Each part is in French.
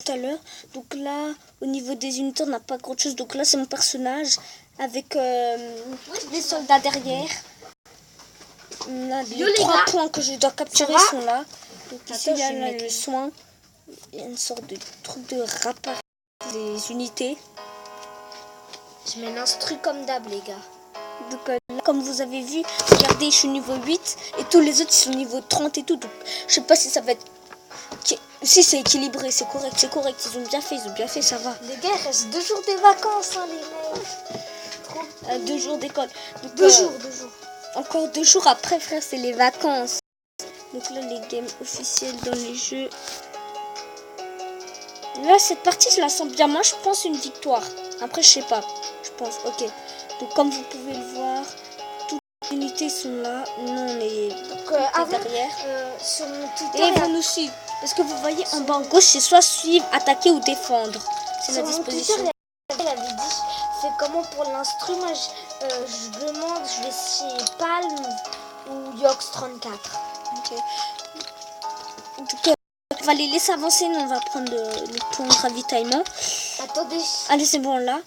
à l'heure. Donc là, au niveau des unités, on n'a pas grand chose. Donc là, c'est mon personnage avec les soldats derrière. Là, les 3 points que je dois capturer sont là. Donc ici, il y a là, le soin. Il y a une sorte de truc de rapport des unités. Je mets l'instru comme d'hab, les gars. Donc là, comme vous avez vu, regardez, je suis niveau 8 et tous les autres ils sont niveau 30 et tout. Donc je sais pas si ça va être... Si c'est équilibré, c'est correct, ils ont bien fait, ça va. Les gars, il reste 2 jours des vacances, hein, les mecs. 2 jours d'école. 2 jours. Encore 2 jours après, frère, c'est les vacances. Donc là, les games officiels dans les jeux. Là, cette partie, je la sens bien. Moi, je pense une victoire. Après, je sais pas. Je pense, ok. Donc, comme vous pouvez le voir, toutes les unités sont là. Nous, on est derrière. Sur mon Twitter, et ils vont nous suivre. Parce que vous voyez, en bas à gauche, c'est soit suivre, attaquer ou défendre. C'est la disposition. Twitter, elle avait dit, c'est comment pour l'instru. Moi, je demande, je vais chez Palm ou Yox 34. Ok. Donc, on va les laisser avancer. Nous, on va prendre le point de ravitaillement. Attendez. Allez, c'est bon, là.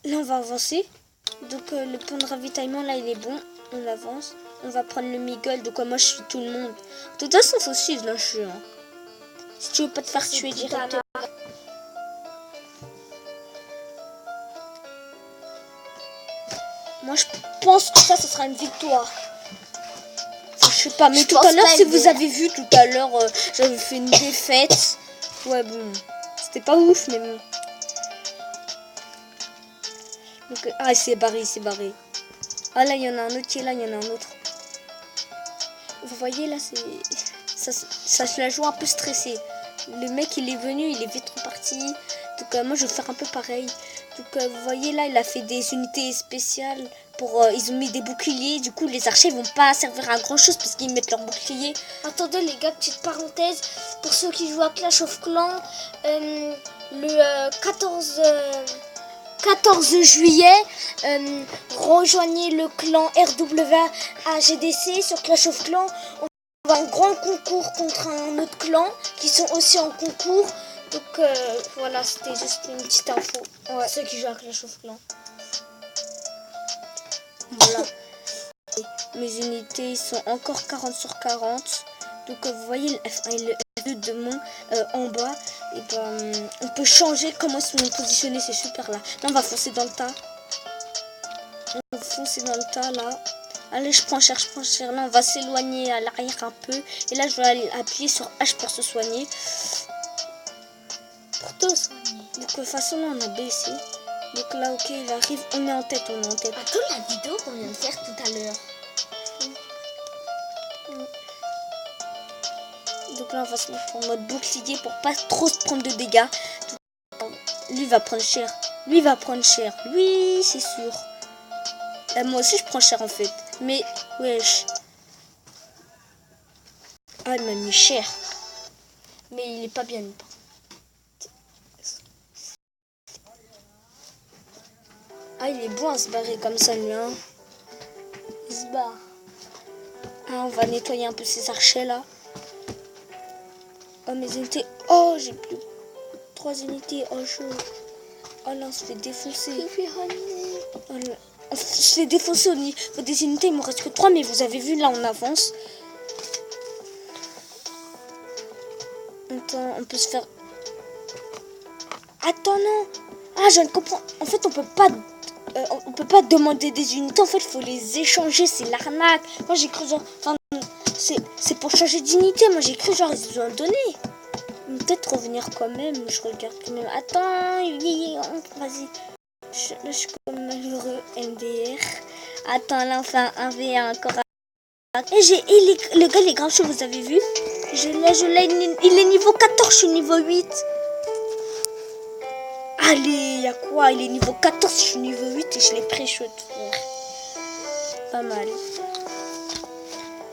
Là, on va avancer. Donc, le point de ravitaillement, là, il est bon. On avance. On va prendre le Miguel. Donc, moi, je suis tout le monde. De toute façon, il faut suivre le jeu. Hein. Si tu veux pas te faire tuer directement. Moi, je pense que ça sera une victoire. Enfin, je sais pas, mais tout à l'heure, si vous avez vu, tout à l'heure, j'avais fait une défaite. Ouais, bon. C'était pas ouf, mais bon. Donc, ah, c'est barré. Ah, là, il y en a un autre qui est là, il y en a un autre. Vous voyez, là, ça se la joue un peu stressé. Le mec, il est venu, il est vite reparti. Donc, moi, je vais faire un peu pareil. Donc, vous voyez, là, il a fait des unités spéciales. Ils ont mis des boucliers. Du coup, les archers vont pas servir à grand chose parce qu'ils mettent leurs boucliers. Attendez, les gars, petite parenthèse. Pour ceux qui jouent à Clash of Clans, le 14 juillet, rejoignez le clan RWA à GDC sur Clash of Clans. On va un grand concours contre un autre clan qui sont aussi en concours. Donc voilà, c'était juste une petite info. Ouais. Ceux qui jouent à Clash of Clans. Voilà. Mes unités sont encore 40 sur 40. Donc vous voyez le F1 et le F2 de mon en bas. Et ben, on peut changer comment ils sont positionnés, c'est super là. Là on va foncer dans le tas. On va foncer dans le tas là. Allez, je prends cher. Là on va s'éloigner à l'arrière un peu. Et là je vais aller appuyer sur H pour se soigner. Pour te soigner. Donc de toute façon là on a baissé. Donc là ok, il arrive, on est en tête. Attends la vidéo qu'on vient de faire tout à l'heure. Donc là on va se mettre en mode bouclier pour pas trop se prendre de dégâts. Lui va prendre cher. Lui c'est sûr. Moi aussi je prends cher en fait. Mais wesh. Ah il m'a mis cher. Mais il est pas bien. Ah il est bon à se barrer comme ça lui hein. Il se barre. Ah on va nettoyer un peu ces archers là. Oh mes unités. Oh j'ai plus 3 unités. Oh chaud. Oh là on se fait défoncer. Oh là. On se fait défoncer au niveau des unités. Il me reste que 3 mais vous avez vu là on avance. Attends on peut se faire. Attends non. Ah je ne comprends. En fait on peut pas demander des unités. En fait il faut les échanger. C'est l'arnaque. Moi j'ai cru genre. Enfin, c'est pour changer d'unité. Moi j'ai cru genre ils ont donné. Peut-être revenir quand même. Je regarde quand même. Attends. Vas-y. Là je suis comme malheureux. MDR. Attends là on fait un 1v1 encore. Et le gars il est grave chaud. Vous avez vu? Je l'ai. Il est niveau 14. Je suis niveau 8. Allez, y'a quoi? Il est niveau 14, je suis niveau 8 et je l'ai pré-shot, frère. Pas mal.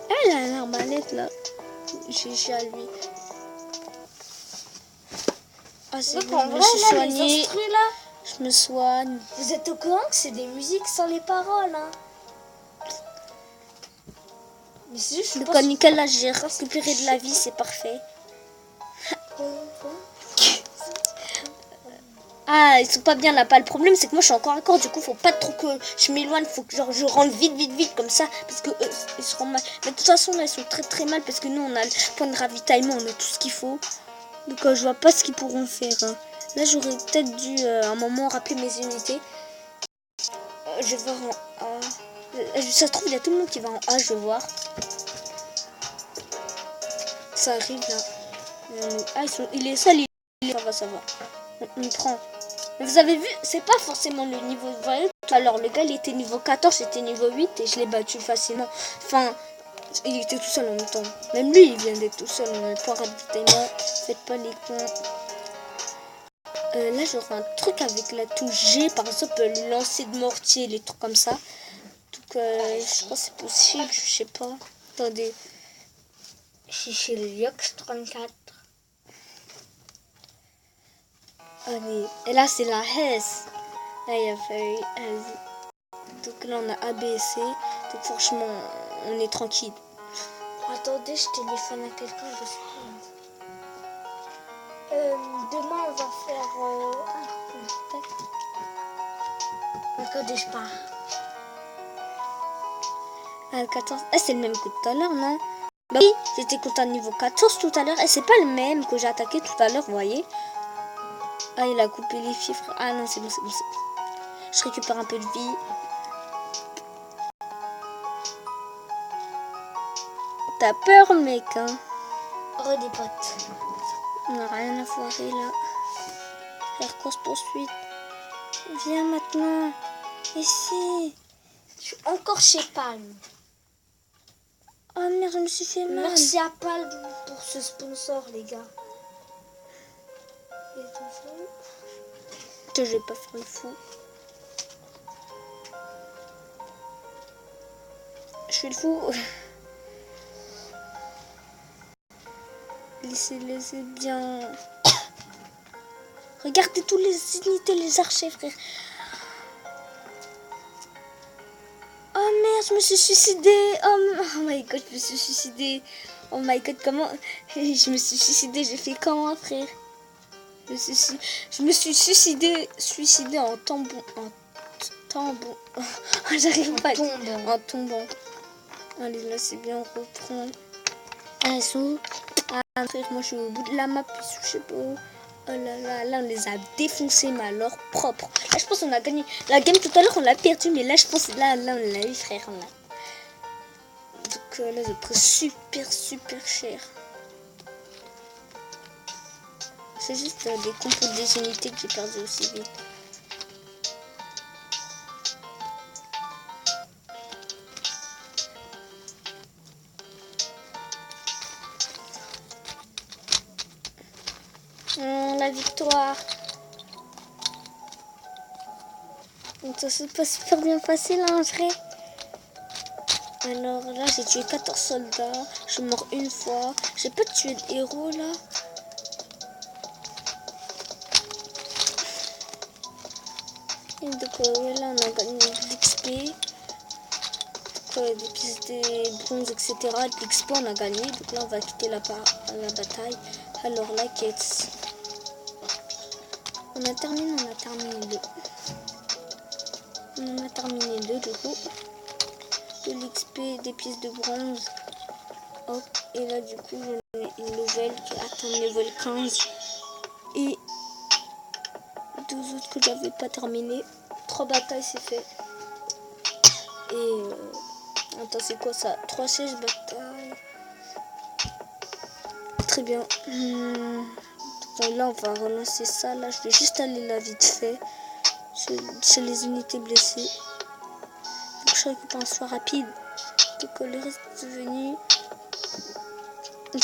Elle a l'arbalète là. GG à lui. Ah, c'est bon, je me suis soignée. Je me soigne. Vous êtes au courant que c'est des musiques sans les paroles, hein? Mais c'est juste. Donc, nickel, là, j'ai récupéré de la vie, c'est parfait. Ah, ils sont pas bien là-bas. Le problème, c'est que moi, je suis encore à corps. Du coup, faut pas trop que je m'éloigne. Faut que genre, je rentre vite, comme ça. Parce que ils seront mal. Mais de toute façon, là, ils sont très mal. Parce que nous, on a le point de ravitaillement. On a tout ce qu'il faut. Donc, je vois pas ce qu'ils pourront faire. Hein. Là, j'aurais peut-être dû, à un moment, rappeler mes unités. Je vais voir en A. Ça se trouve, il y a tout le monde qui va en A. Je vais voir. Ça arrive, là. Ah, il est seul. Ça va. On prend. Mais vous avez vu, c'est pas forcément le niveau. Vous voyez, tout à l'heure, le gars, il était niveau 14, j'étais niveau 8 et je l'ai battu facilement. Enfin, il était tout seul en même temps. Même lui, il vient d'être tout seul. On a le point ravitaillement. Faites pas les cons. Là, j'aurai un truc avec la touche G. Par exemple, le lancer de mortier, les trucs comme ça. Donc, je crois que c'est possible. Je sais pas. Attendez. Je suis chez le Yox 34. Allez. Et là, c'est la S. Là, il y a fallu. Donc là, on a A, B et C. Donc, franchement, on est tranquille. Attendez, je téléphone à quelqu'un. Demain, on va faire... Attendez, je pars. Ah, le 14. Ah, c'est le même que tout à l'heure, non? Bah oui, j'étais contre un niveau 14 tout à l'heure. Et c'est pas le même que j'ai attaqué tout à l'heure, vous voyez? Ah, il a coupé les fifres. Ah non, c'est bon. Je récupère un peu de vie. T'as peur, mec, hein? Oh, des potes. On n'a rien à foirer, là. Faire course-poursuite. Viens maintenant. Ici. Je suis encore chez Palm. Oh merde, je me suis fait mal. Merci à Palm pour ce sponsor, les gars. Je vais pas faire le fou. Je fais le fou. Laissez bien. Regardez tous les unités, les archers, frère. Oh merde, je me suis suicidée. Oh my god, je me suis suicidée. Oh my god, comment... Je me suis suicidée, j'ai fait comment, frère? Je me suis suicidée en tombant. J'arrive pas en tombant. Allez, là, c'est bien, on reprend. Elles sont où? Ah, frère, moi, je suis au bout de la map, je sais pas où. Oh là, on les a défoncés, mais alors propre. Là, je pense qu'on a gagné. La game tout à l'heure, on l'a perdu, mais là, je pense là, on l'a eu, frère. Donc là, j'ai pris super cher. C'est juste des compos des unités que j'ai perdu aussi vite. La victoire. Donc ça se passe super bien facile, hein, vrai. Alors là, j'ai tué 14 soldats. Je suis mort une fois. J'ai pas tué de héros, là. Et donc, là, on a gagné de l'XP. Des pièces des bronzes, etc. De l'XP, on a gagné. Donc là, on va quitter la bataille. Alors, la quête. On a terminé 2. On a terminé 2 du coup. De l'XP, des pièces de bronze. Hop, et là du coup j'ai une nouvelle qui atteint le level 15. Et 2 autres que j'avais pas terminé. 3 batailles c'est fait. Et attends, c'est quoi ça? 3 sièges batailles. Très bien. Donc là on va relancer ça. Là je vais juste aller là vite fait. Chez les unités blessées. Donc je récupère un soin rapide. Donc le reste est devenu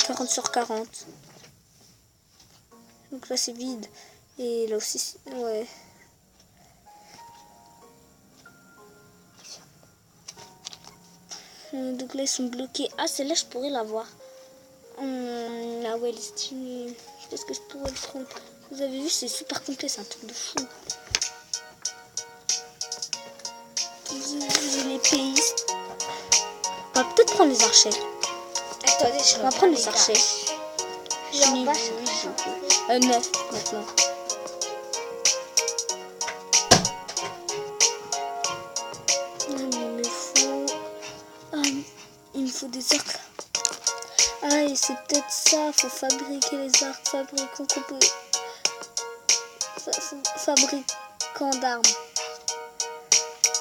40 sur 40. Donc là c'est vide. Et là aussi, ouais. Donc là ils sont bloqués. Ah, celle-là je pourrais l'avoir. Ah ouais, qu'est-ce que je pourrais le prendre? Vous avez vu, c'est super complet, c'est un truc de fou. J'ai les pays. On va peut-être prendre les archers. Attendez, on va prendre les archers. J'ai en bas, 9 maintenant. faut des arcs. Ah, et c'est peut-être ça. Faut fabriquer les arcs. Fabricant d'armes.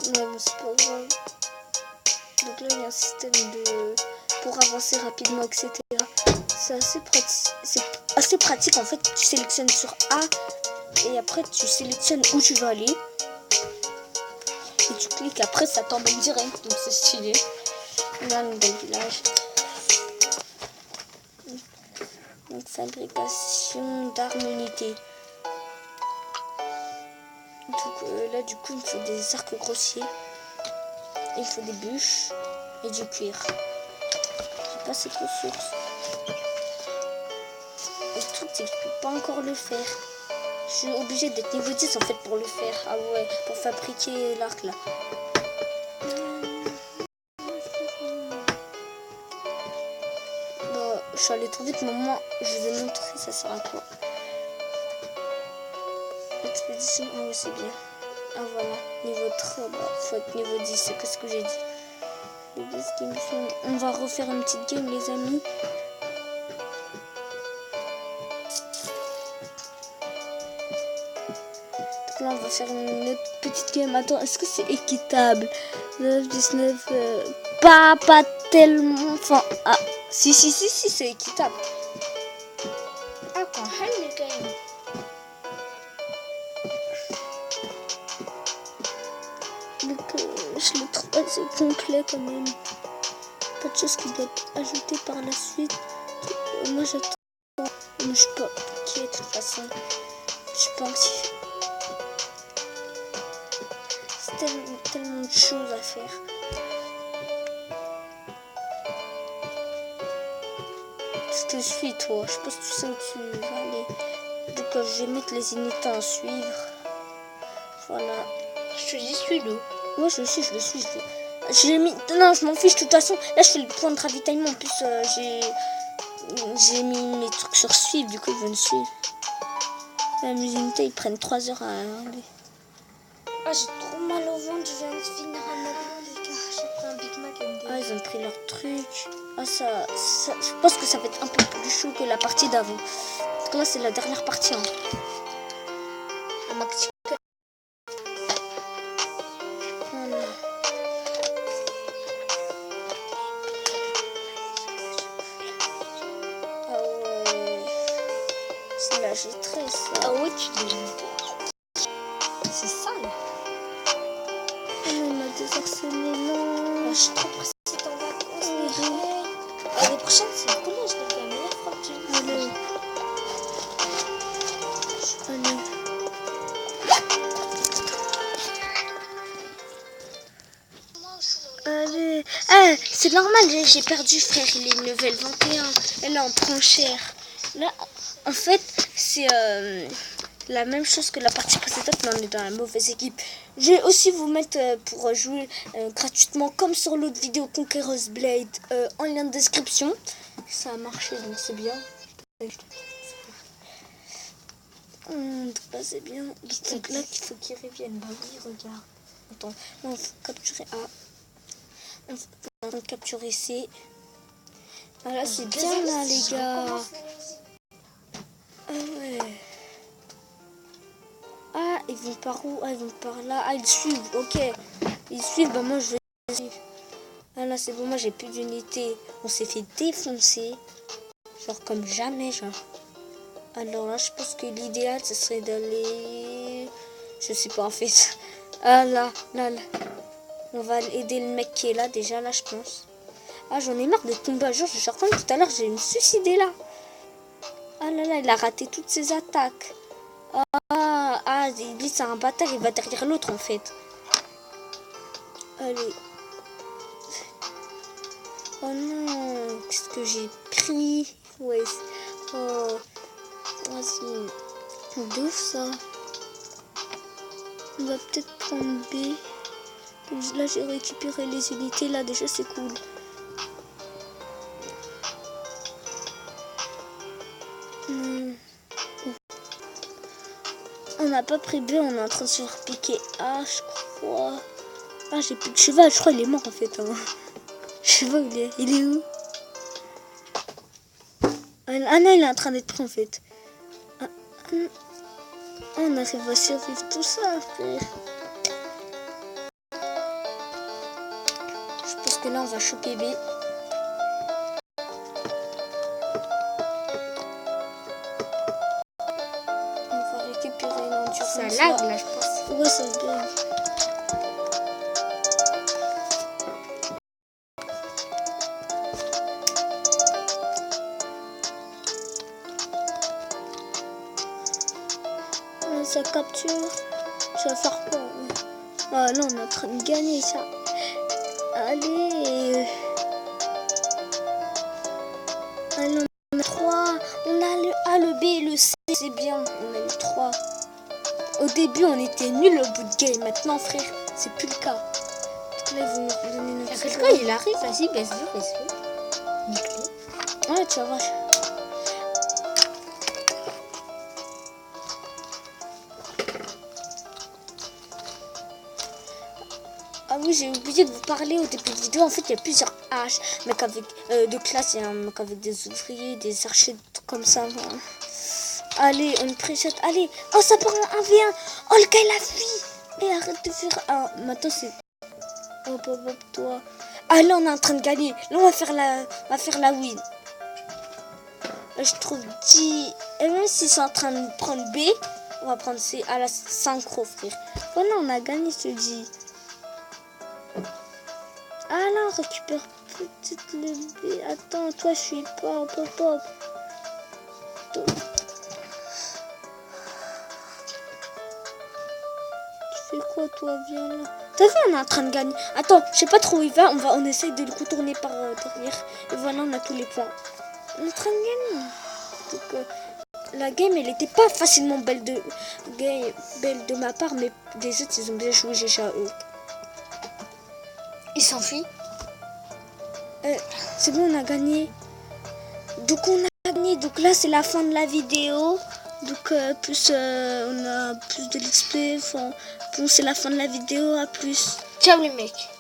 Ouais, bon, c'est pas grave. Donc là, il y a un système pour avancer rapidement, etc. C'est assez pratique. En fait, tu sélectionnes sur A et après tu sélectionnes où tu vas aller. Et tu cliques, après ça t'emmène direct. Donc c'est stylé. Là, un nouvel village. Donc fabrication d'armes unités. Donc là, du coup, il me faut des arcs grossiers. Il faut des bûches et du cuir. J'ai pas cette ressource. Et le truc, c'est que je peux pas encore le faire. Je suis obligée d'être niveau 10 en fait pour le faire. Ah ouais, pour fabriquer l'arc là. Bon, je suis allée trop vite, mais moi, je vous ai montré ça sert à quoi. Expédition, ah ouais, c'est bien. Ah voilà, niveau 3, bah, faut être niveau 10, c'est que ce que j'ai dit. Les 10 qui me sont... On va refaire une petite game les amis. Donc là on va faire une autre petite game. Attends, est-ce que c'est équitable? 9, 19, pas tellement... Enfin, ah, si, c'est équitable. Ah, quand même, les game. Donc je le trouve assez complet quand même. Pas de choses qui doivent être ajoutées par la suite. Moi j'attends. Moi je suis pas inquiet de toute façon. Je suis pas inquiet. C'est tellement de choses à faire. Je te suis toi. Je sais pas si tu sais où tu vas aller. Donc je vais mettre les unités à suivre. Voilà. Je te dis, suis-le. Moi je le suis. Je l'ai mis. Non, je m'en fiche de toute façon. Là je fais le point de ravitaillement. En plus j'ai mis mes trucs sur suivre. Du coup ils vont me suivre. Là, mes unités ils prennent 3 heures à arriver. Ah, j'ai trop mal au ventre. Je viens de finir un McDo, les gars. J'ai pris un Big Mac MD. Ah, ils ont pris leur truc. Ah, ça, je pense que ça va être un peu plus chaud que la partie d'avant. Parce que là, c'est la dernière partie. Hein. Un maxi. Voilà. Ah ouais. C'est la G13, ça. Ah ouais, tu dis. C'est sale. Oh, on m'a désarçonné, non. Ah, je suis trop pressée en vacances, les gars. L'année prochaine, c'est le collège, les gars. Mais là, faut que je Allez. Allez. Ah, c'est normal, j'ai perdu, frère. Il est level 21. Elle est en tranchère. Là, en fait, c'est la même chose que la partie précédente, mais on est dans la mauvaise équipe. Je vais aussi vous mettre pour jouer gratuitement, comme sur l'autre vidéo Conqueror's Blade, en lien de description. Ça a marché, donc c'est bien. Donc là, c'est bien. Donc là, il faut qu'il revienne. Bah oui, regarde. Attends, on faut capturer A. On va capturer C. Ah là, c'est bien là, les gars. Ah ouais. Ah, ils vont par où? Ah, ils vont par là. Ah, ils suivent, ok. Ils suivent, bah moi je vais suivre. Ah là, c'est bon, moi j'ai plus d'unité. On s'est fait défoncer. Genre comme jamais, genre. Alors là, je pense que l'idéal, ce serait d'aller... Je sais pas en fait. Ah là. On va aider le mec qui est là, déjà, là, je pense. Ah, j'en ai marre de tomber à jour. Je suis certaine que tout à l'heure, j'ai me suicider là. Ah là, il a raté toutes ses attaques. Ah, lui, c'est un bâtard, il va derrière l'autre, en fait. Allez. Oh non, qu'est-ce que j'ai pris? Ouais. Oh. Vas-y. De ouf, ça. On va peut-être prendre B. Là, j'ai récupéré les unités. Là, déjà, c'est cool. On n'a pas pris B. On est en train de se faire piquer A, je crois. Ah, j'ai plus de cheval. Je crois qu'il est mort, en fait. Hein. Je sais pas où il est. Il est où? Ah non, il est en train d'être pris en fait. On arrive à survivre tout ça, frère. Je pense que là, on va choper B. On va récupérer l'endurance. Ça lag là, je pense. Ouais, ça bug. Ça capture. Ça va faire quoi? Ah là, on est en train de gagner ça. Allez. Allez, on a 3. On a le A, le B et le C. C'est bien. On a eu 3. Au début, on était nuls au bout de game. Maintenant, frère, c'est plus le cas. Donc là, ils vont nous donner notre Quelqu'un, il arrive, vas-y, baisse-le. Nickel. Ouais, tu vas voir. Ah oui, j'ai oublié de vous parler au début de vidéo. En fait, il y a plusieurs H, mec avec de classe, il y a un mec avec des ouvriers, des archers, comme ça. Allez, on préchette. Allez, oh, ça part en 1v1. Oh, le gars, il a fui. Et arrête de faire un. Maintenant, c'est. Hop, hop, hop, toi. Ah, là, on est en train de gagner. Là, on va faire la win. Là, je trouve 10. Et même si c'est en train de prendre B, on va prendre C à la synchro, frère. Voilà, on a gagné, je te dis. Ah là, on récupère peut-être le B. Attends, toi, je suis pas. Hop, hop, hop. Tu fais quoi, toi? Viens là. T'as vu, on est en train de gagner. Attends, je sais pas trop où il va. On essaye de le contourner par derrière. Et voilà, on a tous les points. On est en train de gagner. Donc, la game, elle était pas facilement belle de ma part, mais des autres, ils ont bien joué, j'ai à eux. Il s'enfuit. C'est bon, on a gagné. Donc on a gagné. Donc là c'est la fin de la vidéo. Donc plus on a plus de l'XP. Enfin, bon, c'est la fin de la vidéo. À plus. Ciao les mecs.